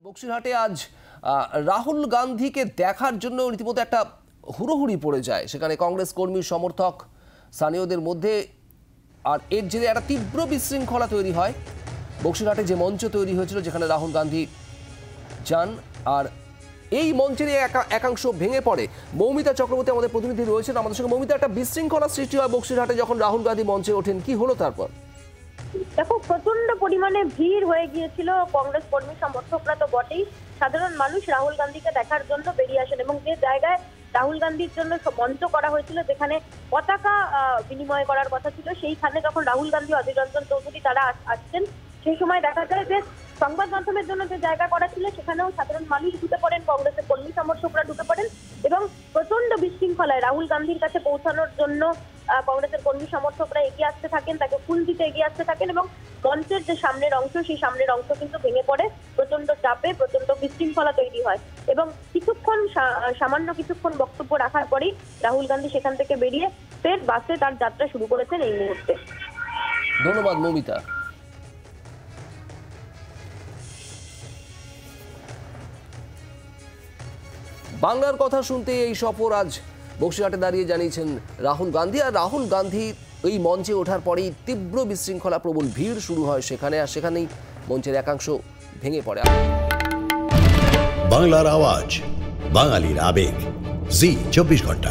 বক্সিরহাটে আজ রাহুল গান্ধীকে দেখার জন্য রীতিমতো একটা হুড়োহুড়ি পড়ে যায়। সেখানে কংগ্রেস কর্মী সমর্থক স্থানীয়দের মধ্যে, আর এর জেরে একটা তীব্র বিশৃঙ্খলা তৈরি হয়। বক্সিরহাটে যে মঞ্চ তৈরি হয়েছিল যেখানে রাহুল গান্ধী যান, আর এই মঞ্চের একাংশ ভেঙে পড়ে। মৌমিতা চক্রবর্তী আমাদের প্রতিনিধি রয়েছেন আমাদের সঙ্গে। মৌমিতা, একটা বিশৃঙ্খলা সৃষ্টি হয় বক্সিরহাটে যখন রাহুল গান্ধী মঞ্চে ওঠেন, কি হলো তারপর? দেখো, প্রচন্ড পরিমাণে ভিড় হয়ে গিয়েছিল। কংগ্রেস কর্মী সমর্থকরা তো বটেই, সাধারণ মানুষ রাহুল গান্ধীকে দেখার জন্য বেরিয়ে আসেন এবং যে জায়গায় রাহুল গান্ধীর জন্য মঞ্চ করা হয়েছিল, যেখানে পতাকা বিনিময় করার কথা ছিল, সেইখানে যখন রাহুল গান্ধী, অধীর রঞ্জন চৌধুরী তারা আসছেন, সেই সময় দেখা যায় যে সংবাদ মাধ্যমের জন্য যে জায়গা করা ছিল সেখানেও সাধারণ মানুষ ঢুকে পড়েন, কংগ্রেসের কর্মী সমর্থকরা ঢুকে পড়েন এবং প্রচন্ড বিশৃঙ্খলায় রাহুল গান্ধীর কাছে পৌঁছানোর জন্য কংগ্রেসের কর্মী সমর্থকরা এগিয়ে আসতে থাকেন, তাকে ফুল দিতে এগিয়ে আসতে থাকেন এবং মঞ্চের যে সামনের অংশ, সেই সামনের অংশ কিন্তু ভেঙে পড়ে। প্রচন্ড চাপে প্রচন্ড বিশৃঙ্খলা তৈরি হয় এবং সামান্য কিছুক্ষণ বক্তব্য রাখার পরেই রাহুল গান্ধী সেখান থেকে বেরিয়ে ফের বাসে তার যাত্রা শুরু করেছেন এই মুহূর্তে। ধন্যবাদ মৌমিতা। বাংলার কথা শুনতে এই সফর আজ বক্সিরহাটে দাঁড়িয়ে জানিয়েছেন রাহুল গান্ধী। আর রাহুল গান্ধী এই মঞ্চে ওঠার পরেই তীব্র বিশৃঙ্খলা, প্রবল ভিড় শুরু হয় সেখানে, আর সেখানেই মঞ্চের একাংশ ভেঙে পড়ে। বাংলার আওয়াজ, বাঙালির আবেগ, জি 24 ঘন্টা।